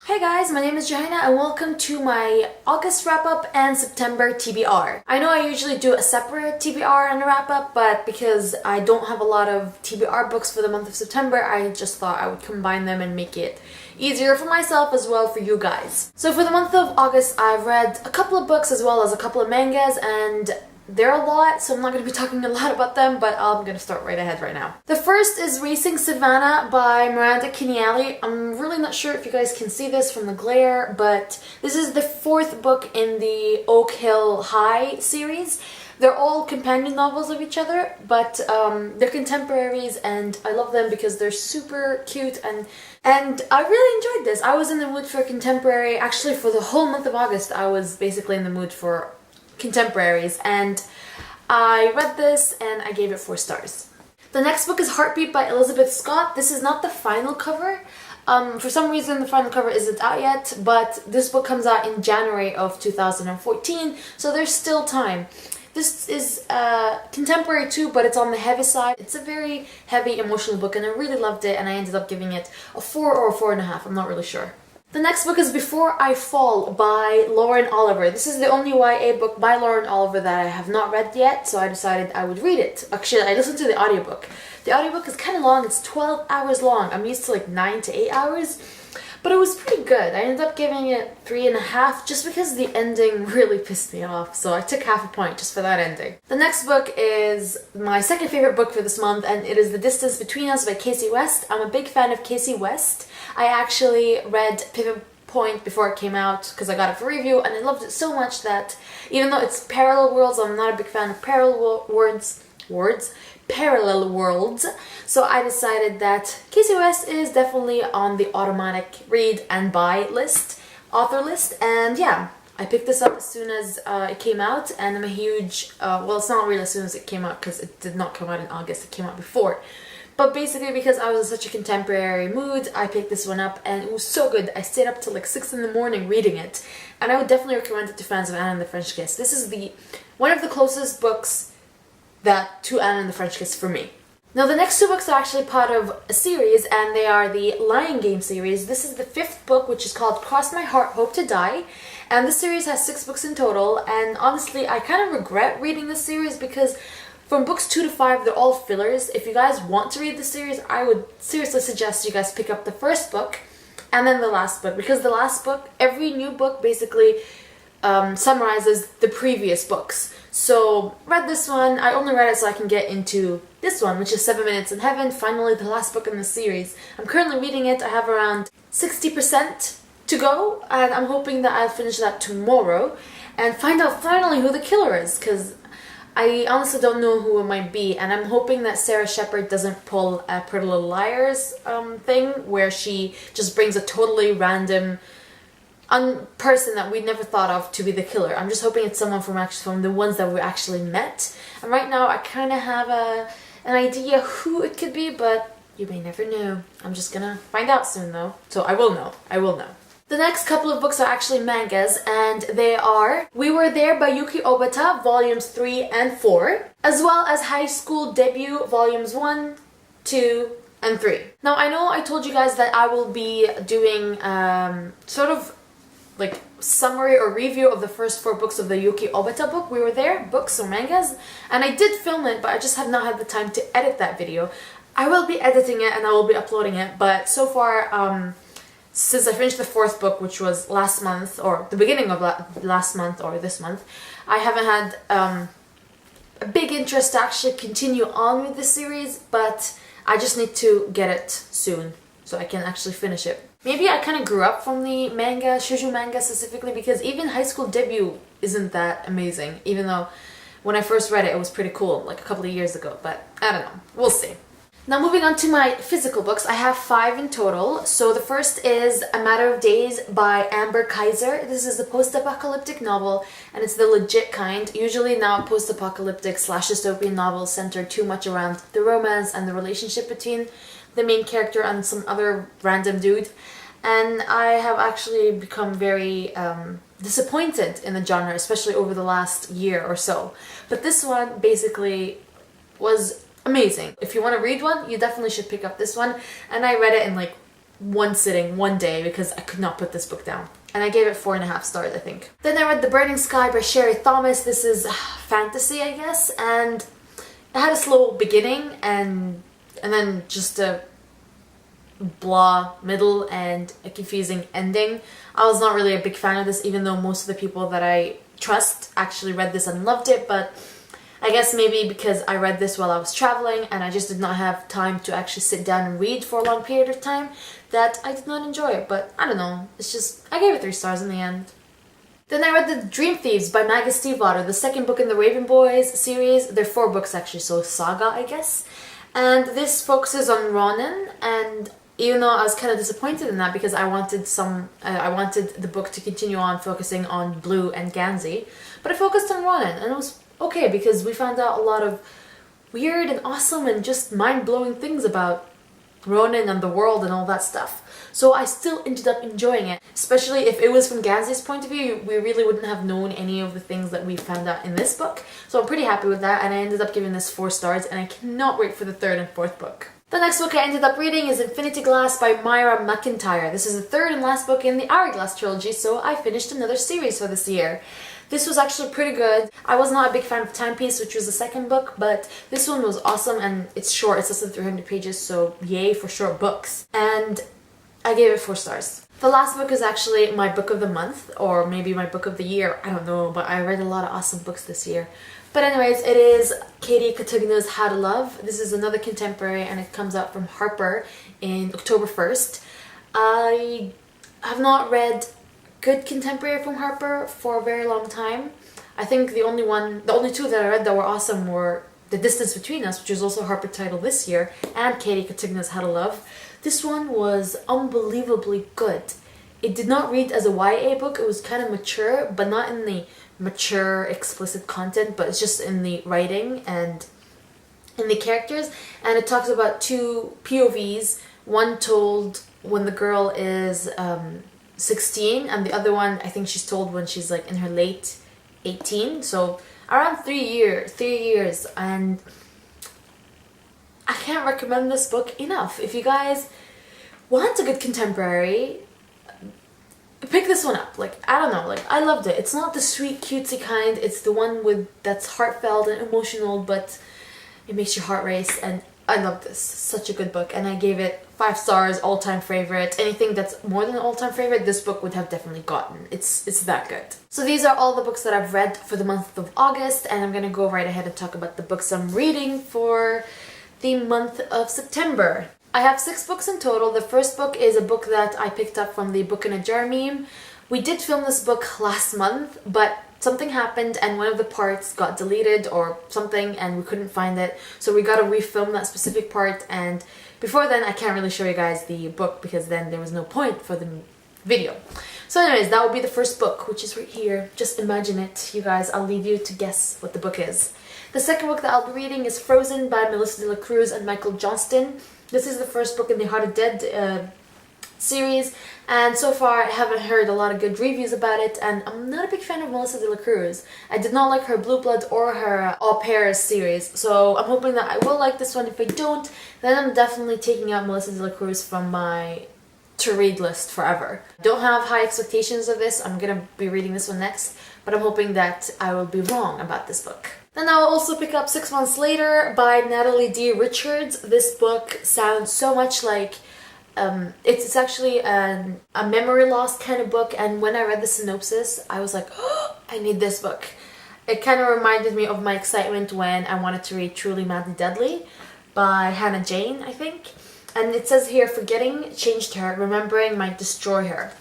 Hey guys, my name is Juhina and welcome to my August wrap-up and September TBR. I know I usually do a separate TBR and a wrap-up, but because I don't have a lot of TBR books for the month of September, I just thought I would combine them and make it easier for myself as well for you guys. So for the month of August, I've read a couple of books as well as a couple of mangas, and they're a lot, so I'm not going to be talking a lot about them, but I'm going to start right ahead right now. The first is Racing Savannah by Miranda Keneally. I'm really not sure if you guys can see this from the glare, but this is the fourth book in the Oak Hill High series. They're all companion novels of each other, but they're contemporaries, and I love them because they're super cute, and I really enjoyed this. I was in the mood for a contemporary. Actually, for the whole month of August, I was basically in the mood for contemporaries, and I read this and I gave it 4 stars. The next book is Heartbeat by Elizabeth Scott. This is not the final cover. For some reason the final cover isn't out yet, but this book comes out in January of 2014, so there's still time. This is contemporary too, but it's on the heavy side. It's a very heavy emotional book and I really loved it, and I ended up giving it a 4 or a 4.5, I'm not really sure. The next book is Before I Fall by Lauren Oliver. This is the only YA book by Lauren Oliver that I have not read yet, so I decided I would read it. Actually, I listened to the audiobook. The audiobook is kind of long, it's 12 hours long. I'm used to like 9 to 8 hours, but it was pretty good. I ended up giving it 3.5 just because the ending really pissed me off, so I took half a point just for that ending. The next book is my second favorite book for this month, and it is The Distance Between Us by Casey West. I'm a big fan of Casey West. I actually read Pivot Point before it came out because I got it for review, and I loved it so much that even though it's parallel worlds, I'm not a big fan of parallel worlds, so I decided that Casey West is definitely on the automatic read and buy list, author list, and yeah, I picked this up as soon as it came out, and I'm a huge, well, it's not really as soon as it came out because it did not come out in August, it came out before. But basically, because I was in such a contemporary mood, I picked this one up and it was so good. I stayed up till like 6 in the morning reading it, and I would definitely recommend it to fans of Anne and the French Kiss. This is one of the closest books to Anne and the French Kiss for me. Now the next 2 books are actually part of a series, and they are the Lion Game series. This is the 5th book, which is called Cross My Heart, Hope to Die, and this series has 6 books in total, and honestly I kind of regret reading this series because from books 2 to 5, they're all fillers. If you guys want to read the series, I would seriously suggest you guys pick up the first book and then the last book, because the last book, every new book basically summarizes the previous books. So read this one. I only read it so I can get into this one, which is 7 Minutes in Heaven, finally the last book in the series. I'm currently reading it. I have around 60% to go, and I'm hoping that I'll finish that tomorrow and find out finally who the killer is, because I honestly don't know who it might be, and I'm hoping that Sarah Shepard doesn't pull a Pretty Little Liars thing where she just brings a totally random person that we never thought of to be the killer. I'm just hoping it's someone from the ones that we actually met. And right now I kind of have an idea who it could be, but you may never know. I'm just gonna find out soon though. So I will know. The next couple of books are actually mangas, and they are We Were There by Yuki Obata, volumes 3 and 4, as well as High School Debut, volumes 1, 2, and 3. Now I know I told you guys that I will be doing sort of like summary or review of the first 4 books of the Yuki Obata book, We Were There, books or mangas, and I did film it, but I just have not had the time to edit that video. I will be editing it and I will be uploading it, but so far, since I finished the 4th book, which was last month, or the beginning of last month or this month, I haven't had a big interest to actually continue on with the series, but I just need to get it soon so I can actually finish it. Maybe I kind of grew up from the manga, shoujo manga specifically, because even High School Debut isn't that amazing, even though when I first read it, it was pretty cool, like a couple of years ago, but I don't know, we'll see. Now moving on to my physical books, I have 5 in total. So the first is A Matter of Days by Amber Kaiser. This is a post-apocalyptic novel, and it's the legit kind. Usually now post-apocalyptic / dystopian novels center too much around the romance and the relationship between the main character and some other random dude. And I have actually become very disappointed in the genre, especially over the last year or so. But this one basically was amazing. If you want to read one, you definitely should pick up this one. And I read it in like one sitting, one day, because I could not put this book down. And I gave it 4.5 stars, I think. Then I read The Burning Sky by Sherry Thomas. This is fantasy, I guess, and it had a slow beginning and then just a blah middle and a confusing ending. I was not really a big fan of this, even though most of the people that I trust actually read this and loved it, but I guess maybe because I read this while I was traveling and I just did not have time to actually sit down and read for a long period of time, that I did not enjoy it. But I don't know, it's just, I gave it 3 stars in the end. Then I read The Dream Thieves by Mangas, the second book in the Raven Boys series. They're 4 books actually, so saga, I guess. And this focuses on Ronin, and even though I was kind of disappointed in that because I wanted the book to continue on focusing on Blue and Gansey, but it focused on Ronin, and it was okay because we found out a lot of weird and awesome and just mind-blowing things about Ronin and the world and all that stuff. So I still ended up enjoying it, especially if it was from Gansey's point of view. We really wouldn't have known any of the things that we found out in this book. So I'm pretty happy with that, and I ended up giving this 4 stars, and I cannot wait for the 3rd and 4th book. The next book I ended up reading is Infinity Glass by Myra McIntyre. This is the 3rd and last book in the Hourglass trilogy, so I finished another series for this year. This was actually pretty good. I was not a big fan of Timepiece, which was the 2nd book, but this one was awesome, and it's short. It's less than 300 pages, so yay for short books. And I gave it 4 stars. The last book is actually my book of the month, or maybe my book of the year. I don't know, but I read a lot of awesome books this year. But anyways, it is Katie Katugna's How to Love. This is another contemporary, and it comes out from Harper in October 1st. I have not read good contemporary from Harper for a very long time. I think the only 2 that I read that were awesome were The Distance Between Us, which is also a Harper title this year, and Katie Katugna's How to Love. This one was unbelievably good. It did not read as a YA book. It was kind of mature, but not in the mature, explicit content, but it's just in the writing and in the characters. And it talks about 2 POVs, one told when the girl is 16, and the other one, I think she's told when she's like in her late 18, so around 3 years, and I can't recommend this book enough. If you guys want a good contemporary, pick this one up. Like, I don't know, like, I loved it. It's not the sweet, cutesy kind, it's the one that's heartfelt and emotional, but it makes your heart race, and I love this. Such a good book, and I gave it 5 stars, all-time favorite. Anything that's more than an all-time favorite, this book would have definitely gotten. It's that good. So these are all the books that I've read for the month of August, and I'm gonna go right ahead and talk about the books I'm reading for the month of September. I have 6 books in total. The first book is a book that I picked up from the Book in a Jar meme. We did film this book last month, but something happened and one of the parts got deleted or something and we couldn't find it, so we got to refilm that specific part, and before then I can't really show you guys the book because then there was no point for the video. So anyways, that will be the first book, which is right here. Just imagine it, you guys. I'll leave you to guess what the book is. The second book that I'll be reading is Frozen by Melissa De La Cruz and Michael Johnston. This is the first book in the Heart of Dead series, and so far I haven't heard a lot of good reviews about it, and I'm not a big fan of Melissa De La Cruz. I did not like her Blue Blood or her Au Pairs series, so I'm hoping that I will like this one. If I don't, then I'm definitely taking out Melissa De La Cruz from my to-read list forever. Don't have high expectations of this. I'm gonna be reading this one next, but I'm hoping that I will be wrong about this book. Then I'll also pick up 6 Months Later by Natalie D. Richards. This book sounds so much like it's actually a memory loss kind of book, and when I read the synopsis I was like, oh, I need this book. It kind of reminded me of my excitement when I wanted to read Truly Madly Deadly by Hannah Jane, I think. And it says here, forgetting changed her, remembering might destroy her.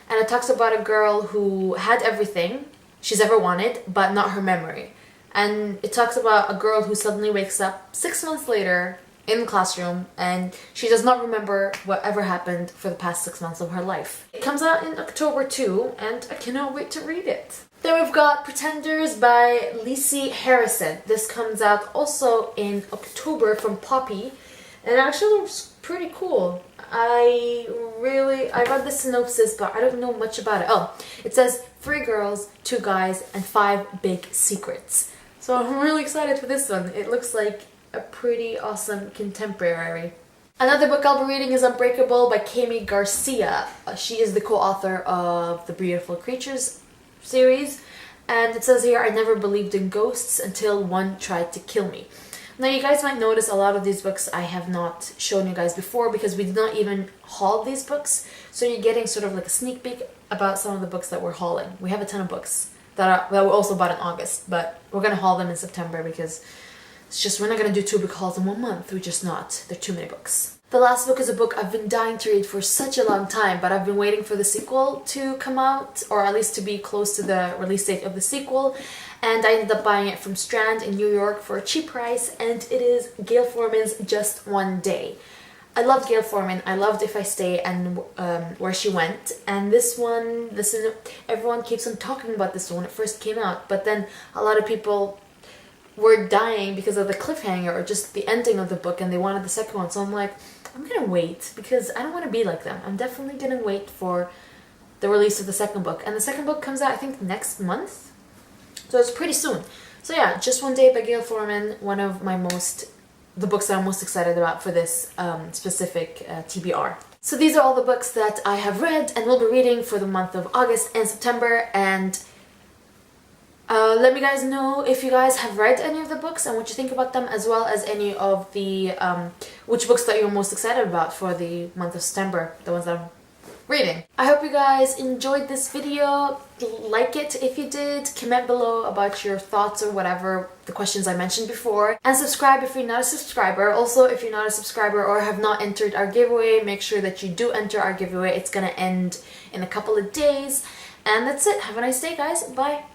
And it talks about a girl who had everything she's ever wanted, but not her memory. And it talks about a girl who suddenly wakes up 6 months later in the classroom and she does not remember whatever happened for the past 6 months of her life. It comes out in October too, and I cannot wait to read it. Then we've got Pretenders by Lacey Harrison. This comes out also in October from Poppy, and it actually looks pretty cool. I read the synopsis, but I don't know much about it. Oh, it says 3 girls, 2 guys, and 5 big secrets. So I'm really excited for this one. It looks like a pretty awesome contemporary. Another book I'll be reading is Unbreakable by Kami Garcia. She is the co-author of the Beautiful Creatures series. And it says here, I never believed in ghosts until one tried to kill me. Now you guys might notice a lot of these books I have not shown you guys before because we did not even haul these books. So you're getting sort of like a sneak peek about some of the books that we're hauling. We have a ton of books that we also bought in August, but we're going to haul them in September because it's just, we're not going to do 2 book hauls in 1 month. We're just not. There are too many books. The last book is a book I've been dying to read for such a long time, but I've been waiting for the sequel to come out, or at least to be close to the release date of the sequel, and I ended up buying it from Strand in New York for a cheap price, and it is Gail Forman's Just One Day. I loved Gail Forman, I loved If I Stay and Where She Went, and this one, listen, everyone keeps on talking about this one when it first came out, but then a lot of people were dying because of the cliffhanger or just the ending of the book, and they wanted the second one, so I'm like, I'm gonna wait because I don't want to be like them. I'm definitely gonna wait for the release of the second book, and the second book comes out I think next month, so it's pretty soon. So yeah, Just One Day by Gail Forman, one of the books that I'm most excited about for this specific TBR. So these are all the books that I have read and will be reading for the month of August and September, and let me guys know if you guys have read any of the books and what you think about them, as well as any of the which books that you're most excited about for the month of September, the ones that I'm reading. I hope you guys enjoyed this video. Like it if you did, comment below about your thoughts or whatever, the questions I mentioned before, and subscribe if you're not a subscriber. Also, if you're not a subscriber or have not entered our giveaway, make sure that you do enter our giveaway. It's gonna end in a couple of days, and that's it. Have a nice day, guys. Bye.